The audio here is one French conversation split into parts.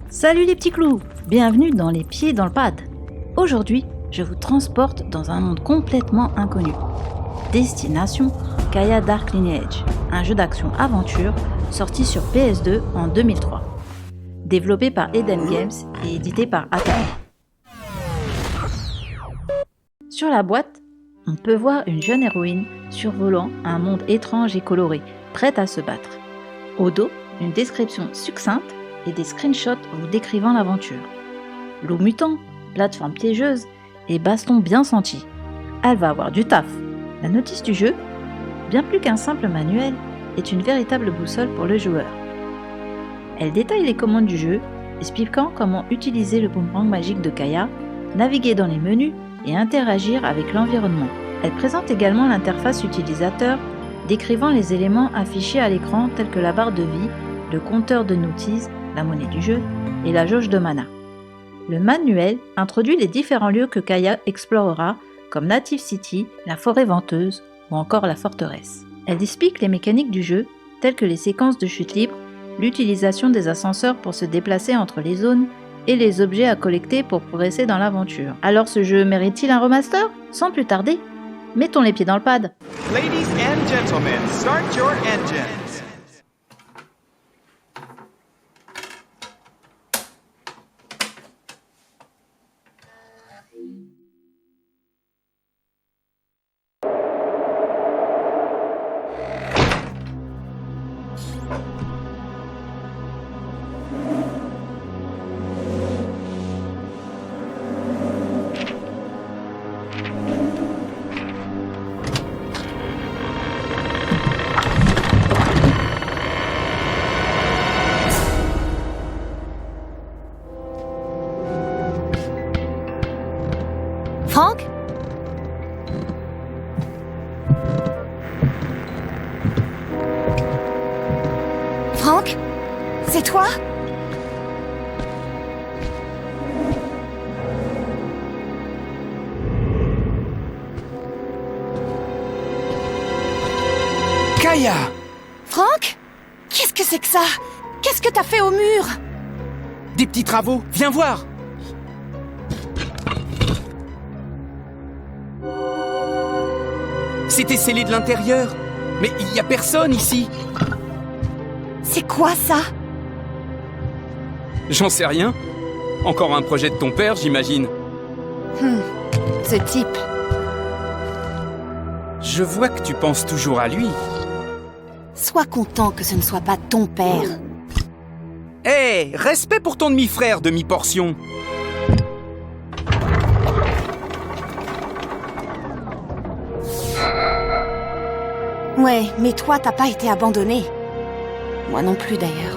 Salut les petits clous, bienvenue dans Les Pieds dans le Pad. Aujourd'hui, je vous transporte dans un monde complètement inconnu. Destination Kaya Dark Lineage, un jeu d'action-aventure sorti sur PS2 en 2003. Développé par Eden Games et édité par Atari. Sur la boîte, on peut voir une jeune héroïne survolant un monde étrange et coloré, prête à se battre. Au dos, une description succincte et des screenshots vous décrivant l'aventure. Loup mutant, plateforme piégeuse et baston bien senti. Elle va avoir du taf. La notice du jeu, bien plus qu'un simple manuel, est une véritable boussole pour le joueur. Elle détaille les commandes du jeu, expliquant comment utiliser le boomerang magique de Kaya, naviguer dans les menus et interagir avec l'environnement. Elle présente également l'interface utilisateur, décrivant les éléments affichés à l'écran tels que la barre de vie, le compteur de notices, la monnaie du jeu et la jauge de mana. Le manuel introduit les différents lieux que Kaya explorera, comme Native City, la forêt venteuse ou encore la forteresse. Elle explique les mécaniques du jeu, telles que les séquences de chute libre, l'utilisation des ascenseurs pour se déplacer entre les zones et les objets à collecter pour progresser dans l'aventure. Alors ce jeu mérite-t-il un remaster ? Sans plus tarder, mettons les pieds dans le pad. Ladies and gentlemen, start your engines. Franck ? Franck ? C'est toi ? Kaya! Franck ? Qu'est-ce que c'est que ça ? Qu'est-ce que t'as fait au mur ? Des petits travaux, viens voir! C'était scellé de l'intérieur. Mais il y a personne ici. C'est quoi ça ? J'en sais rien. Encore un projet de ton père, j'imagine. Ce type. Je vois que tu penses toujours à lui. Sois content que ce ne soit pas ton père. Hé, respect pour ton demi-frère, demi-portion. Ouais, mais toi, t'as pas été abandonné. Moi non plus, d'ailleurs.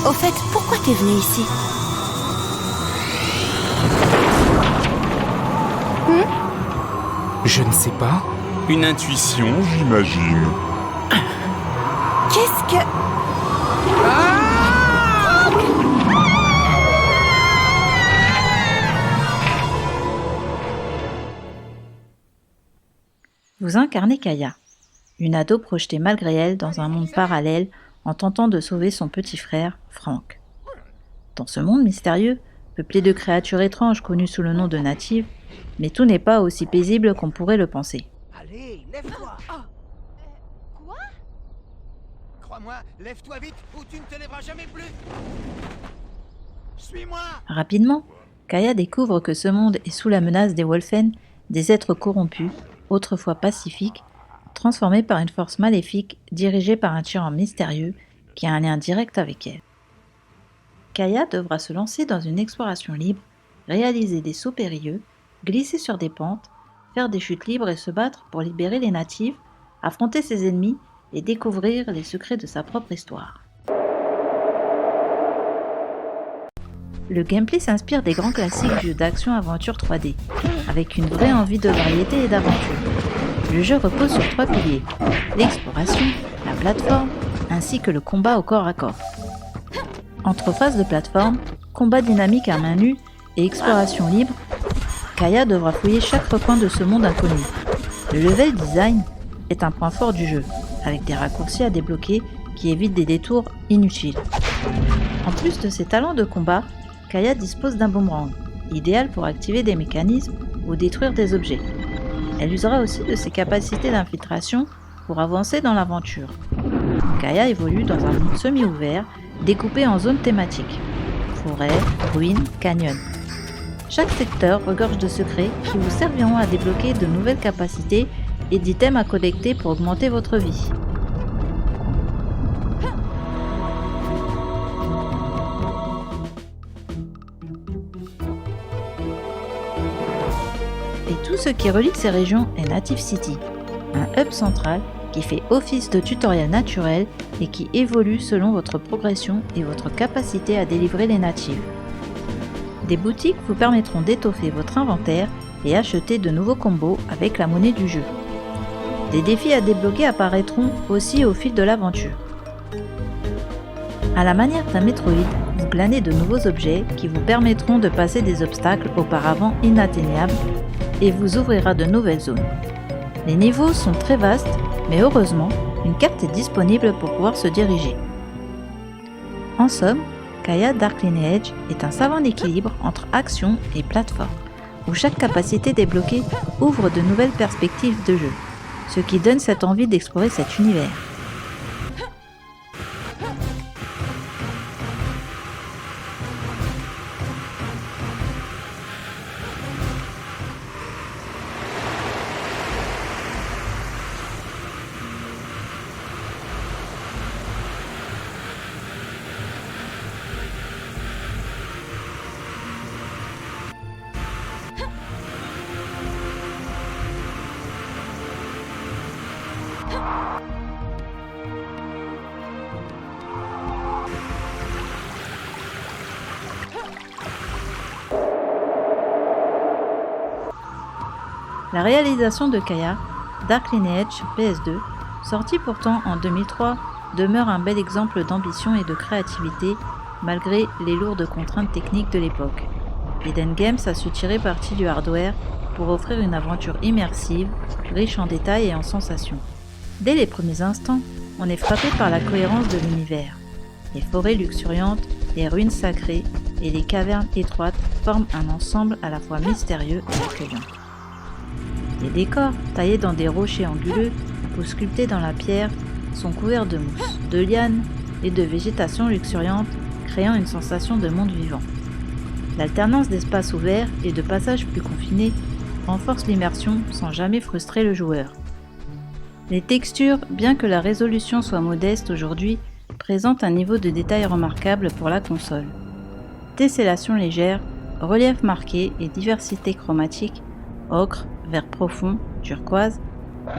Au fait, pourquoi t'es venu ici ? Je ne sais pas. Une intuition, j'imagine. Qu'est-ce que... Vous incarnez Kaya, une ado projetée malgré elle dans un monde parallèle en tentant de sauver son petit frère, Franck. Dans ce monde mystérieux, peuplé de créatures étranges connues sous le nom de natives, mais tout n'est pas aussi paisible qu'on pourrait le penser. Allez, lève-toi. Quoi ? Crois-moi, lève-toi vite ou tu ne te lèveras jamais plus. Suis-moi. Rapidement, Kaya découvre que ce monde est sous la menace des Wolfen, des êtres corrompus, autrefois pacifiques, transformés par une force maléfique dirigée par un tyran mystérieux qui a un lien direct avec elle. Kaya devra se lancer dans une exploration libre, réaliser des sauts périlleux, glisser sur des pentes, faire des chutes libres et se battre pour libérer les natifs, affronter ses ennemis et découvrir les secrets de sa propre histoire. Le gameplay s'inspire des grands classiques du jeu d'action-aventure 3D, avec une vraie envie de variété et d'aventure. Le jeu repose sur 3 piliers, l'exploration, la plateforme, ainsi que le combat au corps à corps. Entre phases de plateforme, combat dynamique à main nue et exploration libre, Kaeya devra fouiller chaque recoin de ce monde inconnu. Le level design est un point fort du jeu, avec des raccourcis à débloquer qui évitent des détours inutiles. En plus de ses talents de combat, Kaeya dispose d'un boomerang, idéal pour activer des mécanismes ou détruire des objets. Elle usera aussi de ses capacités d'infiltration pour avancer dans l'aventure. Kaeya évolue dans un monde semi-ouvert, découpé en zones thématiques, forêt, ruines, canyon. Chaque secteur regorge de secrets qui vous serviront à débloquer de nouvelles capacités et d'items à collecter pour augmenter votre vie. Et tout ce qui relie ces régions est Native City, un hub central qui fait office de tutoriel naturel et qui évolue selon votre progression et votre capacité à délivrer les natives. Des boutiques vous permettront d'étoffer votre inventaire et acheter de nouveaux combos avec la monnaie du jeu. Des défis à débloquer apparaîtront aussi au fil de l'aventure. À la manière d'un Metroid, vous glanez de nouveaux objets qui vous permettront de passer des obstacles auparavant inatteignables et vous ouvrira de nouvelles zones. Les niveaux sont très vastes, mais heureusement, une carte est disponible pour pouvoir se diriger. En somme, Kaeya Dark Lineage est un savant équilibre entre action et plateforme, où chaque capacité débloquée ouvre de nouvelles perspectives de jeu, ce qui donne cette envie d'explorer cet univers. La réalisation de Kaeya, Dark Lineage sur PS2, sorti pourtant en 2003, demeure un bel exemple d'ambition et de créativité malgré les lourdes contraintes techniques de l'époque. Eden Games a su tirer parti du hardware pour offrir une aventure immersive, riche en détails et en sensations. Dès les premiers instants, on est frappé par la cohérence de l'univers. Les forêts luxuriantes, les ruines sacrées et les cavernes étroites forment un ensemble à la fois mystérieux et accueillant. Les décors, taillés dans des rochers anguleux ou sculptés dans la pierre, sont couverts de mousse, de lianes et de végétation luxuriante, créant une sensation de monde vivant. L'alternance d'espaces ouverts et de passages plus confinés renforce l'immersion sans jamais frustrer le joueur. Les textures, bien que la résolution soit modeste aujourd'hui, présentent un niveau de détail remarquable pour la console. Tessellation légère, relief marqué et diversité chromatique, ocre, vert profond, turquoise,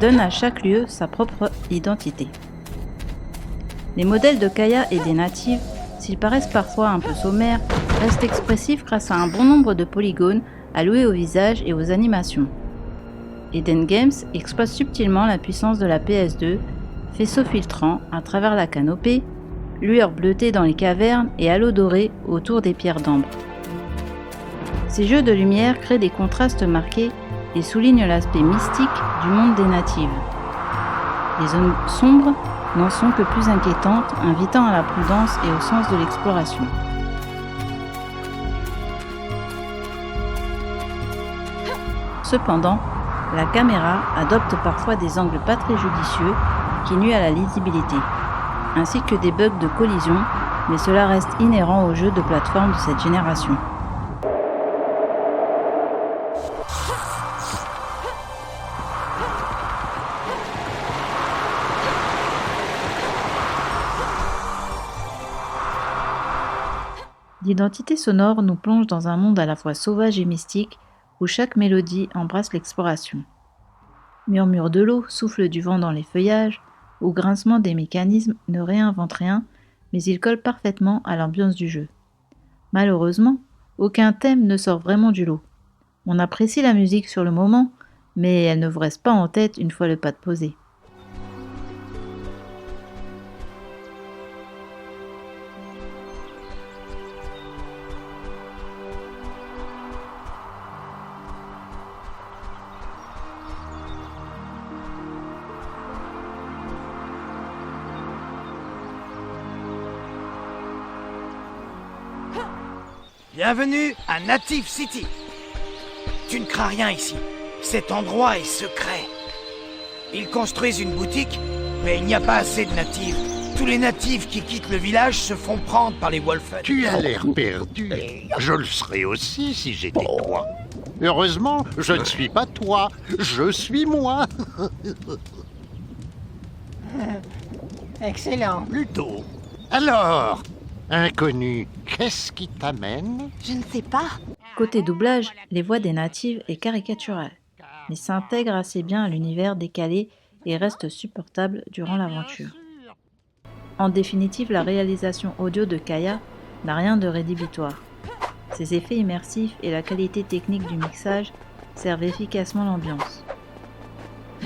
donnent à chaque lieu sa propre identité. Les modèles de Kaeya et des natives, s'ils paraissent parfois un peu sommaires, restent expressifs grâce à un bon nombre de polygones alloués au visage et aux animations. Eden Games exploite subtilement la puissance de la PS2, faisceau filtrant à travers la canopée, lueur bleutée dans les cavernes et halo doré autour des pierres d'ambre. Ces jeux de lumière créent des contrastes marqués et soulignent l'aspect mystique du monde des natives. Les zones sombres n'en sont que plus inquiétantes, invitant à la prudence et au sens de l'exploration. Cependant, la caméra adopte parfois des angles pas très judicieux qui nuisent à la lisibilité, ainsi que des bugs de collision, mais cela reste inhérent aux jeux de plateforme de cette génération. L'identité sonore nous plonge dans un monde à la fois sauvage et mystique, où chaque mélodie embrasse l'exploration. Murmure de l'eau, souffle du vent dans les feuillages, ou grincement des mécanismes ne réinventent rien, mais ils collent parfaitement à l'ambiance du jeu. Malheureusement, aucun thème ne sort vraiment du lot. On apprécie la musique sur le moment, mais elle ne vous reste pas en tête une fois le pad posé. Bienvenue à Native City. Tu ne crains rien ici. Cet endroit est secret. Ils construisent une boutique, mais il n'y a pas assez de natifs. Tous les natifs qui quittent le village se font prendre par les Wolfen. Tu as l'air perdu. Je le serais aussi si j'étais toi. Heureusement, je ne suis pas toi. Je suis moi. Excellent. Plutôt. Alors, inconnu, qu'est-ce qui t'amène? Je ne sais pas. Côté doublage, les voix des natives est caricaturale, mais s'intègre assez bien à l'univers décalé et reste supportable durant l'aventure. En définitive, la réalisation audio de Kaya n'a rien de rédhibitoire. Ses effets immersifs et la qualité technique du mixage servent efficacement l'ambiance.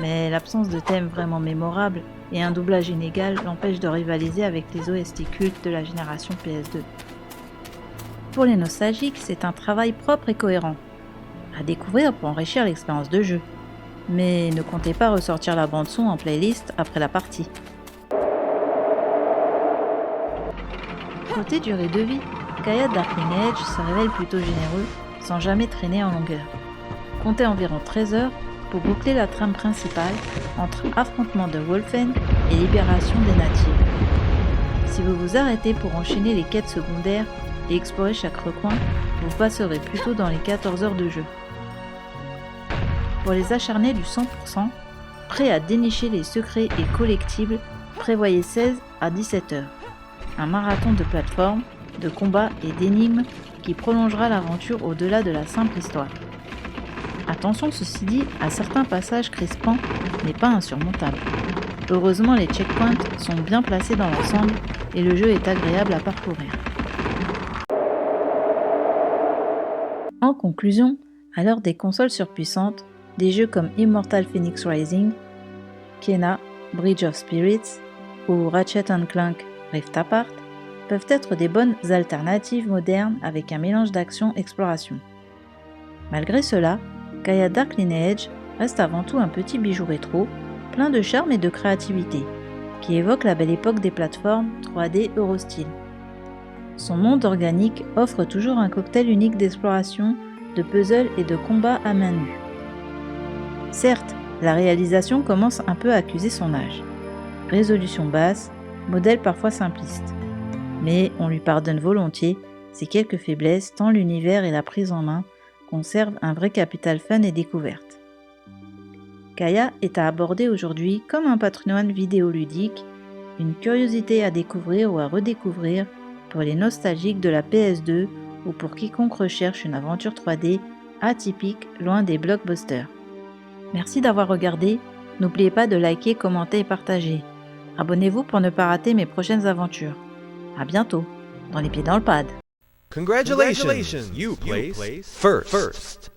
Mais l'absence de thème vraiment mémorable et un doublage inégal l'empêchent de rivaliser avec les OST cultes de la génération PS2. Pour les nostalgiques, c'est un travail propre et cohérent, à découvrir pour enrichir l'expérience de jeu. Mais ne comptez pas ressortir la bande-son en playlist après la partie. Côté durée de vie, Kaya Dark Lineage se révèle plutôt généreux, sans jamais traîner en longueur. Comptez environ 13 heures pour boucler la trame principale entre affrontement de Wolfen et libération des natives. Si vous vous arrêtez pour enchaîner les quêtes secondaires et explorer chaque recoin, vous passerez plutôt dans les 14 heures de jeu. Pour les acharnés du 100%, prêts à dénicher les secrets et collectibles, prévoyez 16 à 17 heures. Un marathon de plateformes, de combats et d'énigmes qui prolongera l'aventure au-delà de la simple histoire. Attention ceci dit à certains passages crispants mais pas insurmontables. Heureusement les checkpoints sont bien placés dans l'ensemble et le jeu est agréable à parcourir. En conclusion, à l'heure des consoles surpuissantes, des jeux comme Immortal Phoenix Rising, Kena, Bridge of Spirits ou Ratchet & Clank Rift Apart peuvent être des bonnes alternatives modernes avec un mélange d'action-exploration. Malgré cela, Kaya Dark Lineage reste avant tout un petit bijou rétro, plein de charme et de créativité, qui évoque la belle époque des plateformes 3D Eurostyle. Son monde organique offre toujours un cocktail unique d'exploration, de puzzles et de combats à main nue. Certes, la réalisation commence un peu à accuser son âge. Résolution basse, modèle parfois simpliste. Mais on lui pardonne volontiers ses quelques faiblesses tant l'univers et la prise en main conservent un vrai capital fun et découverte. Kaya est à aborder aujourd'hui comme un patrimoine vidéoludique, une curiosité à découvrir ou à redécouvrir pour les nostalgiques de la PS2 ou pour quiconque recherche une aventure 3D atypique loin des blockbusters. Merci d'avoir regardé, n'oubliez pas de liker, commenter et partager. Abonnez-vous pour ne pas rater mes prochaines aventures. À bientôt, dans les pieds dans le pad. Congratulations! You placed first.